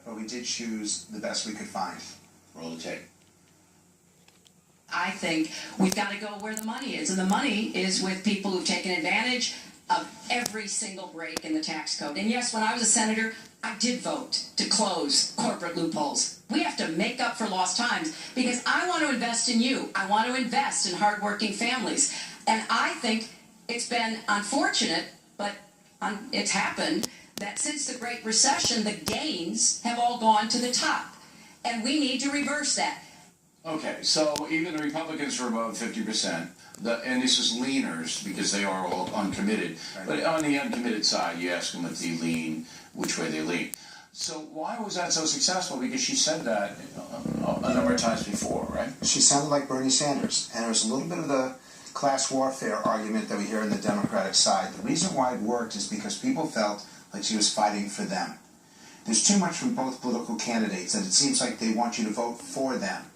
but we did choose the best we could find. Roll the tape. I think we've got to go where the money is, and the money is with people who've taken advantage of every single break in the tax code. And yes, when I was a senator, I did vote to close corporate loopholes. We have to make up for lost times because I want to invest in you. I want to invest in hardworking families. And I think it's been unfortunate, but it's happened, that since the Great Recession, the gains have all gone to the top. And we need to reverse that. Okay, so even the Republicans are above 50%, and this is leaners because they are all uncommitted. Right. But on the uncommitted side, you ask them if they lean, which way they lean. So why was that so successful? Because she said that a number of times before, right? She sounded like Bernie Sanders, and there was a little bit of the class warfare argument that we hear on the Democratic side. The reason why it worked is because people felt like she was fighting for them. There's too much from both political candidates that it seems like they want you to vote for them.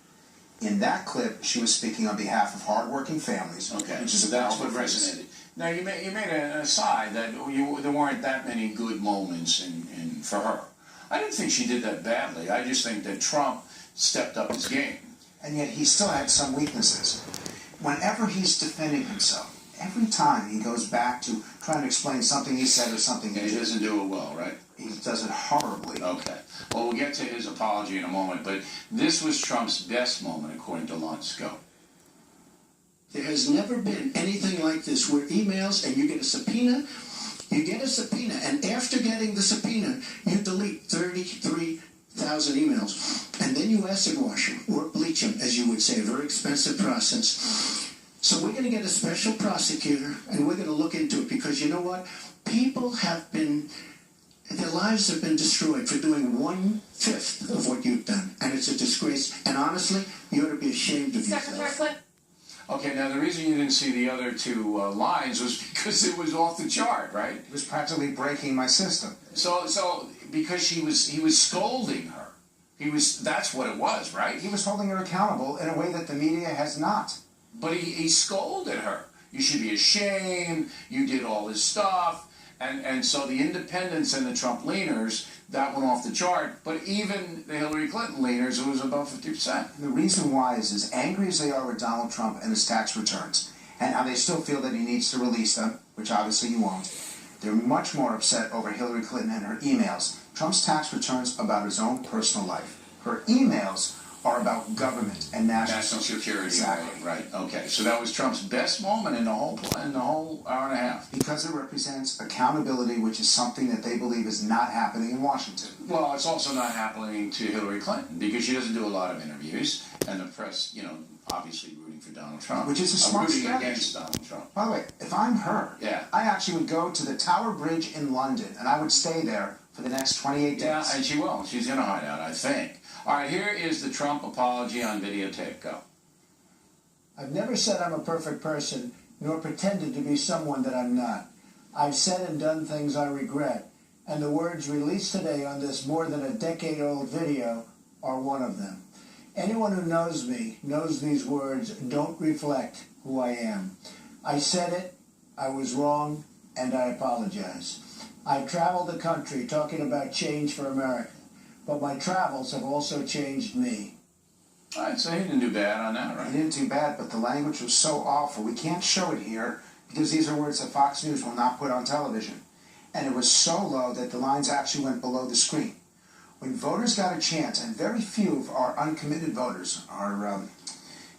In that clip, she was speaking on behalf of hardworking families. Okay, which is that's what resonated. Now, you made an aside that there weren't that many good moments for her. I didn't think she did that badly. I just think that Trump stepped up his game. And yet he still had some weaknesses. Whenever he's defending himself, every time he goes back to trying to explain something he said or something he doesn't do it well, right? He does it horribly. Okay. Well, we'll get to his apology in a moment, but this was Trump's best moment, according to Luntz. Go. There has never been anything like this where emails and you get a subpoena, and after getting the subpoena, you delete 33,000 emails, and then you acid wash them, or bleach them, as you would say, a very expensive process. So we're going to get a special prosecutor, and we're going to look into it, because you know what? People have been... Their lives have been destroyed for doing 1/5 of what you've done. And it's a disgrace. And honestly, you ought to be ashamed of yourself. Okay, now the reason you didn't see the other two lines was because it was off the chart, right? It was practically breaking my system. So because he was scolding her. That's what it was, right? He was holding her accountable in a way that the media has not. But he scolded her. You should be ashamed. You did all this stuff. And so the independents and the Trump leaners, that went off the chart. But even the Hillary Clinton leaners, it was above 50%. And the reason why is as angry as they are with Donald Trump and his tax returns, and how they still feel that he needs to release them, which obviously you won't, they're much more upset over Hillary Clinton and her emails. Trump's tax returns about his own personal life. Her emails are about government and national security. Exactly. Right. Okay. So that was Trump's best moment in the whole hour and a half. Because it represents accountability, which is something that they believe is not happening in Washington. Well, it's also not happening to Hillary Clinton because she doesn't do a lot of interviews, and the press, obviously rooting for Donald Trump, which is a smart rooting strategy against Donald Trump. By the way, if I'm her, yeah, I actually would go to the Tower Bridge in London, and I would stay there for the next 28 days. Yeah, and she will. She's going to hide out, I think. All right, here is the Trump apology on videotape. Go. I've never said I'm a perfect person, nor pretended to be someone that I'm not. I've said and done things I regret, and the words released today on this more than a decade-old video are one of them. Anyone who knows me knows these words don't reflect who I am. I said it, I was wrong, and I apologize. I've traveled the country talking about change for America, but my travels have also changed me. All right, so he didn't do bad on that, right? He didn't do bad, but the language was so awful. We can't show it here because these are words that Fox News will not put on television. And it was so low that the lines actually went below the screen. When voters got a chance, and very few of our uncommitted voters are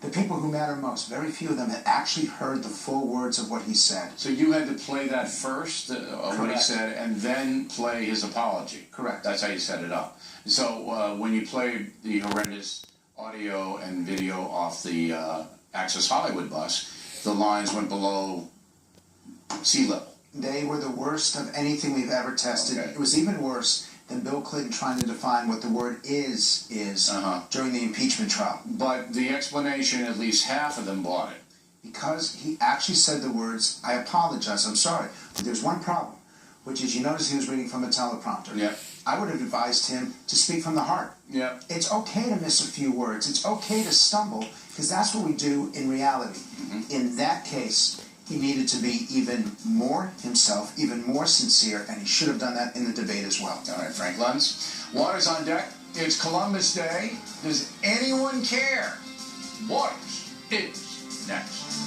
the people who matter most, very few of them had actually heard the full words of what he said. So you had to play that first, what he said, and then play his apology. Correct. That's how you set it up. So when you played the horrendous audio and video off the Access Hollywood bus, the lines went below sea level. They were the worst of anything we've ever tested. Okay. It was even worse than Bill Clinton trying to define what the word is during the impeachment trial. But the explanation, at least half of them bought it. Because he actually said the words, I apologize, I'm sorry. But there's one problem, which is you notice he was reading from a teleprompter. Yeah. I would have advised him to speak from the heart. Yeah. It's okay to miss a few words. It's okay to stumble, because that's what we do in reality. Mm-hmm. In that case, He needed to be even more himself, even more sincere, and he should have done that in the debate as well. All right, Frank Luntz. Waters on deck. It's Columbus Day. Does anyone care? Waters is next.